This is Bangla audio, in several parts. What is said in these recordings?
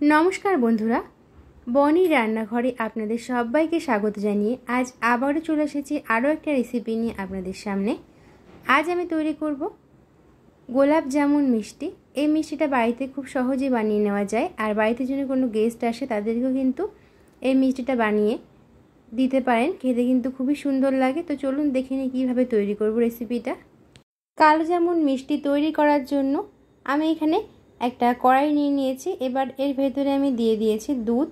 नमस्कार बंधुरा बनी रान्नाघरे आपनादेर सबाइके स्वागत जानिए आज आबारो चले एसेछि आरो एकटा रेसिपि निये आपनादेर सामने। आज आमि तैरि करब गोलाप जामुन मिष्टि। এই মিষ্টিটা বাড়িতে খুব সহজেই বানিয়ে নেওয়া যায় আর বাড়িতে যদি কোনো গেস্ট আসে তাদেরকেও কিন্তু এই মিষ্টিটা বানিয়ে দিতে পারেন। খেতে কিন্তু খুবই সুন্দর লাগে। তো চলুন দেখে নিই কিভাবে তৈরি করব রেসিপিটা। কালো জামুন মিষ্টি তৈরি করার জন্য আমি এখানে একটা কড়াই নিয়ে নিয়েছি। এবার এর ভেতরে আমি দিয়ে দিয়েছি দুধ।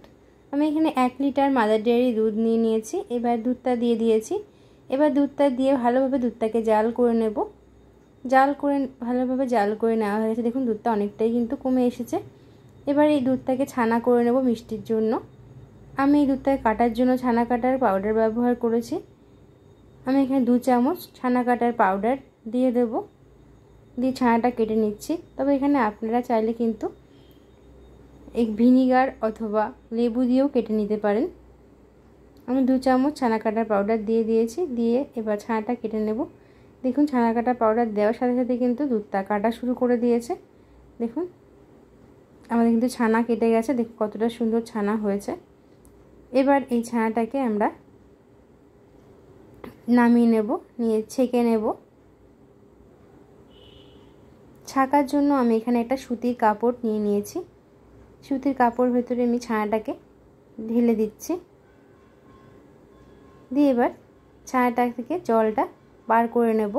আমি এখানে 1 লিটার মাদার ডেয়ারি দুধ নিয়ে নিয়েছি। এবার দুধটা দিয়ে দিয়েছি। এবার দুধটা দিয়ে ভালোভাবে দুধটাকে জাল করে নেব। ভালোভাবে জাল করে নেওয়া হয়েছে। দেখুন দুধটা অনেকটাই কিন্তু কমে এসেছে। এবার এই দুধটাকে ছানা করে নেব মিষ্টির জন্য। আমি এই দুধটাকে কাটার জন্য ছানা কাটার পাউডার ব্যবহার করেছি। আমি এখানে 2 চামচ ছানা কাটার পাউডার দিয়ে দেব। দিয়ে ছানাটা কেটে নিচ্ছি। তবে এখানে আপনারা চাইলে কিন্তু এক ভিনিগার অথবা লেবু দিয়েও কেটে নিতে পারেন। আমি 2 চামচ ছানা কাটার পাউডার দিয়ে দিয়েছি। দিয়ে এবার ছানাটা কেটে নেব। দেখুন ছানা কাটা পাউডার দেওয়ার সাথে সাথে কিন্তু দুধটা কাটা শুরু করে দিয়েছে। দেখুন আমাদের কিন্তু ছানা কেটে গেছে। দেখুন কতটা সুন্দর ছানা হয়েছে। এবার এই ছানাটাকে আমরা নামিয়ে নেব, নিয়ে ছেঁকে নেব। ছাকার জন্য আমি এখানে একটা সুতির কাপড় নিয়ে নিয়েছি। সুতির কাপড় ভেতরে আমি ছানাটাকে ঢেলে দিচ্ছি। দিয়ে এবার ছানাটা থেকে জলটা বার করে নেব।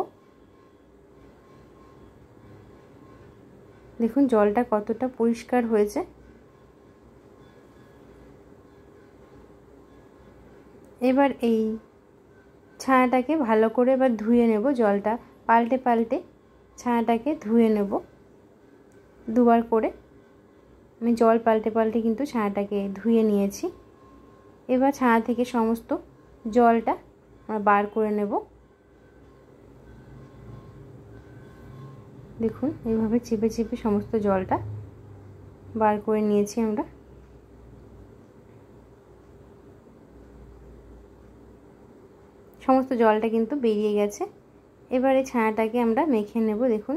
দেখুন জলটা কতটা পরিষ্কার হয়েছে। এবার এই ছানাটাকে ভালো করে এবার ধুয়ে নেব। জলটা পাল্টে পাল্টে ছানাটাকে ধুয়ে নেব। দুবার করে আমি জল পাল্টে পাল্টে কিন্তু ছানাটাকে ধুয়ে নিয়েছি। এবার ছানা থেকে সমস্ত জলটা আমরা বার করে নেব। দেখুন এইভাবে চিপে চিপে সমস্ত জলটা বার করে নিয়েছি আমরা। সমস্ত জলটা কিন্তু বেরিয়ে গেছে। এবারে ছানাটাকে আমরা মেখে নেব। দেখুন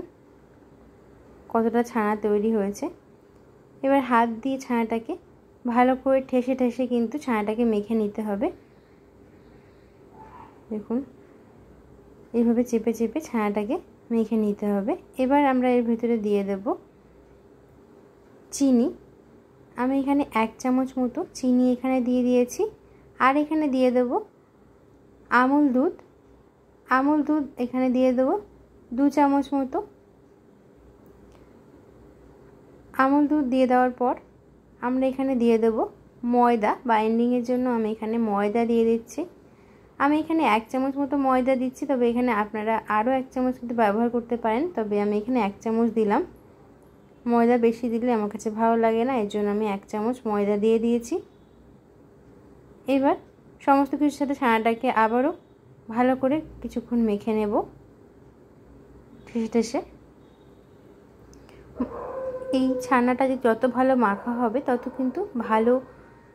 কতটা ছানা তৈরি হয়েছে। এবার হাত দিয়ে ছানাটাকে ভালো করে ঠেসে ঠেসে কিন্তু ছানাটাকে মেখে নিতে হবে। দেখুন এইভাবে চেপে চেপে ছানাটাকে মেখে নিতে হবে। এবার আমরা এর ভিতরে দিয়ে দেব চিনি। আমি এখানে 1 চামচ মতো চিনি এখানে দিয়ে দিয়েছি। আর এখানে দিয়ে দেব আমুল দুধ। আমুল দুধ এখানে দিয়ে দেব 2 চামচ মতো। আমুল দুধ দিয়ে দেওয়ার পর আমরা এখানে দিয়ে দেব ময়দা। বাইন্ডিংয়ের জন্য আমি এখানে ময়দা দিয়ে দিচ্ছি। আমি এখানে 1 চামচ মতো ময়দা দিচ্ছি। তবে এখানে আপনারা আরও 1 চামচ কিন্তু ব্যবহার করতে পারেন। তবে আমি এখানে 1 চামচ দিলাম। ময়দা বেশি দিলে আমার কাছে ভালো লাগে না, এর জন্য আমি 1 চামচ ময়দা দিয়ে দিয়েছি। এবার সমস্ত কিছুর সাথে ছানাটাকে আবারও ভালো করে কিছুক্ষণ মেখে নেব ঠেসে ঠেসে। এই ছানাটা যত ভালো মাখা হবে তত কিন্তু ভালো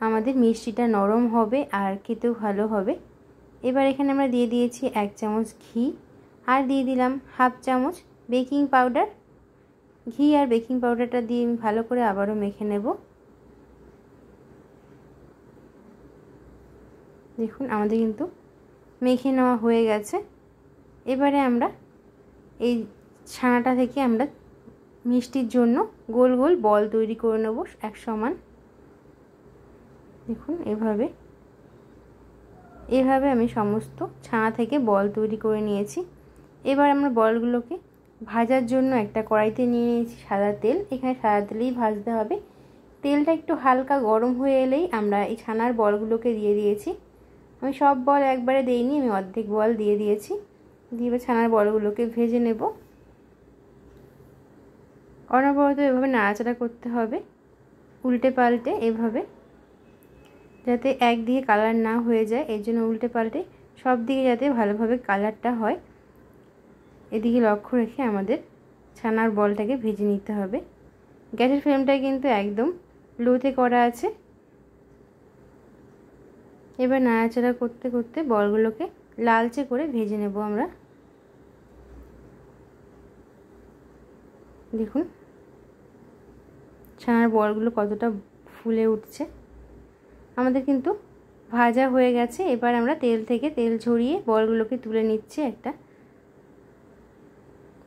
আমাদের মিষ্টিটা নরম হবে আর খেতেও ভালো হবে। এবার এখানে আমরা দিয়ে দিয়েছি 1 চামচ ঘি আর দিয়ে দিলাম 1/2 চামচ বেকিং পাউডার। ঘি আর বেকিং পাউডারটা দিয়ে আমি ভালো করে আবারও মেখে নেব। দেখুন আমাদের কিন্তু মেখে নেওয়া হয়ে গেছে। এবারে আমরা এই ছানাটা থেকে আমরা মিষ্টির জন্য গোল গোল বল তৈরি করে নেব এক সমান। দেখুন এভাবে আমি সমস্ত ছানা থেকে বল তৈরি করে নিয়েছি। এবার আমরা বলগুলোকে ভাজার জন্য একটা কড়াইতে নিয়ে নিয়েছি সাদা তেল। এখানে সাদা তেলেই ভাজতে হবে। তেলটা একটু হালকা গরম হয়ে এলেই আমরা এই ছানার বলগুলোকে দিয়ে দিয়েছি। আমি সব বল একবারে দেইনি, আমি অর্ধেক বল দিয়ে দিয়েছি। দিয়ে এবার ছানার বলগুলোকে ভেজে নেব। অনবরত এভাবে নাড়াচাড়া করতে হবে উল্টে পাল্টে, এভাবে যাতে একদিকে কালার না হয়ে যায়। এর জন্য উল্টে পাল্টে সব দিকে যাতে ভালোভাবে কালারটা হয় এদিকে লক্ষ্য রেখে আমাদের ছানার বলটাকে ভেজে নিতে হবে। গ্যাসের ফ্লেমটা কিন্তু একদম লোতে করা আছে। এবার নাড়াচাড়া করতে করতে বলগুলোকে লালচে করে ভেজে নেব আমরা। দেখুন ছানার বলগুলো কতটা ফুলে উঠছে। আমাদের কিন্তু ভাজা হয়ে গেছে। এবার আমরা তেল থেকে তেল ঝরিয়ে বলগুলোকে তুলে নিচ্ছি একটা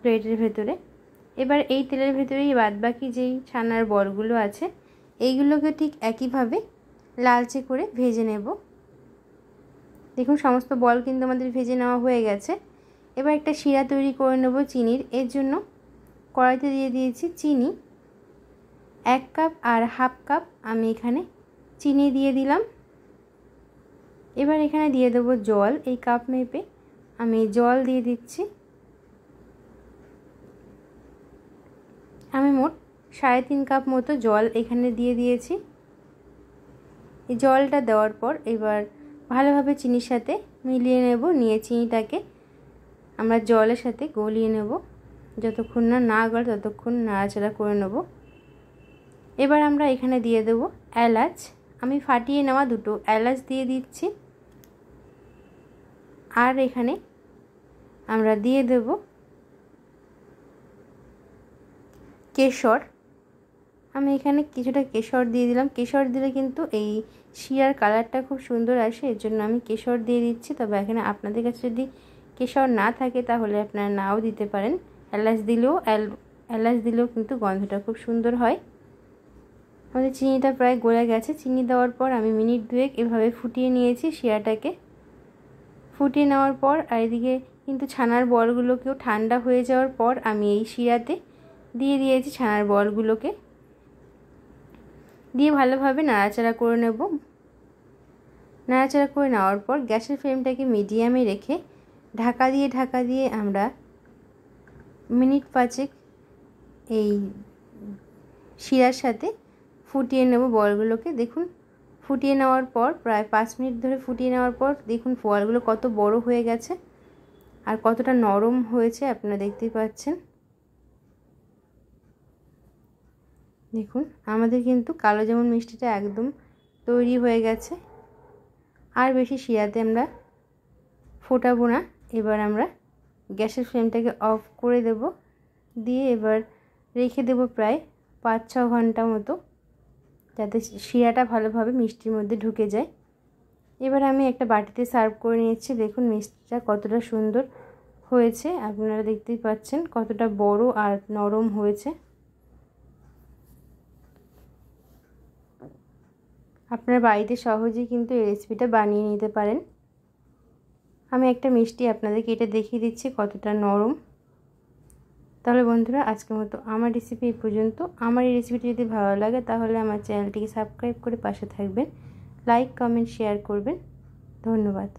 প্লেটের ভেতরে। এবার এই তেলের ভেতরেই বাদবাকি যেই ছানার বলগুলো আছে এইগুলোকে ঠিক একইভাবে লালচে করে ভেজে নেব। দেখুন সমস্ত বল কিন্তু আমাদের ভেজে নেওয়া হয়ে গেছে। এবার একটা শিরা তৈরি করে নেব চিনির। এর জন্য কড়াইতে দিয়ে দিয়েছি চিনি 1 কাপ আর হাফ কাপ আমি এখানে চিনি দিয়ে দিলাম। এবার এখানে দিয়ে দেবো জল। এই কাপ মেপে আমি জল দিয়ে দিচ্ছি। আমি মোট 3.5 কাপ মতো জল এখানে দিয়ে দিয়েছি। এই জলটা দেওয়ার পর এবার ভালোভাবে চিনির সাথে মিলিয়ে নেব। নিয়ে চিনিটাকে আমরা জলের সাথে গলিয়ে নেব। যতক্ষণ না গলে ততক্ষণ নাড়াচাড়া করে নেব। এবার আমরা এখানে দিয়ে দেব এলাচ। আমি ফাটিয়ে নেওয়া 2টো এলাচ দিয়ে দিচ্ছি। আর এখানে আমরা দিয়ে দেব কেশর। আমি এখানে কিছুটা কেশর দিয়ে দিলাম। কেশর দিলে কিন্তু এই শিরার কালারটা খুব সুন্দর আসে, এর জন্য আমি কেশর দিয়ে দিচ্ছি। তবে এখানে আপনাদের কাছে যদি কেশর না থাকে তাহলে আপনারা নাও দিতে পারেন। এলাচ দিলেও কিন্তু গন্ধটা খুব সুন্দর হয়। আমাদের চিনিটা প্রায় গলে গেছে। চিনি দেওয়ার পর আমি মিনিট 2 এভাবে ফুটিয়ে নিয়েছি শিরাটাকে। ফুটিয়ে নেওয়ার পর আর এদিকে কিন্তু ছানার বলগুলোকেও ঠান্ডা হয়ে যাওয়ার পর আমি এই শিরাতে দিয়ে দিয়েছি ছানার বলগুলোকে। দিয়ে ভালোভাবে নাড়াচাড়া করে নেব। নাড়াচাড়া করে নেওয়ার পর গ্যাসের ফ্লেমটাকে মিডিয়ামে রেখে ঢাকা দিয়ে আমরা মিনিট 5 এই শিরার সাথে ফুটিয়ে নেব বলগুলোকে। দেখুন ফুটিয়ে নেওয়ার পর প্রায় 5 মিনিট ধরে ফুটিয়ে নেওয়ার পর দেখুন বলগুলো কত বড় হয়ে গেছে আর কতটা নরম হয়েছে আপনারা দেখতেই পাচ্ছেন। দেখুন আমাদের কিন্তু কালো জামুন মিষ্টিটা একদম তৈরি হয়ে গেছে। আর বেশি শিরাতে আমরা ফোটাবো না। এবার আমরা গ্যাসের ফ্লেমটাকে অফ করে দেব। দিয়ে এবার রেখে দেব প্রায় 5-6 ঘন্টা মতো, যাতে শিরাটা ভালোভাবে মিষ্টির মধ্যে ঢুকে যায়। এবার আমি একটা বাটিতে সার্ভ করে নিয়েছি। দেখুন মিষ্টিটা কতটা সুন্দর হয়েছে, আপনারা দেখতেই পাচ্ছেন কতটা বড় আর নরম হয়েছে। আপনারা বাড়িতে সহজেই কিন্তু এই রেসিপিটা বানিয়ে নিতে পারেন। আমি একটা মিষ্টি আপনাদের কেটে দেখিয়ে দিচ্ছি কতটা নরম। তাহলে বন্ধুরা আজকের মতো আমার রেসিপি এই পর্যন্ত। আমার এই রেসিপিটি যদি ভালো লাগে তাহলে আমার চ্যানেলটিকে সাবস্ক্রাইব করে পাশে থাকবেন, লাইক কমেন্ট শেয়ার করবেন। ধন্যবাদ।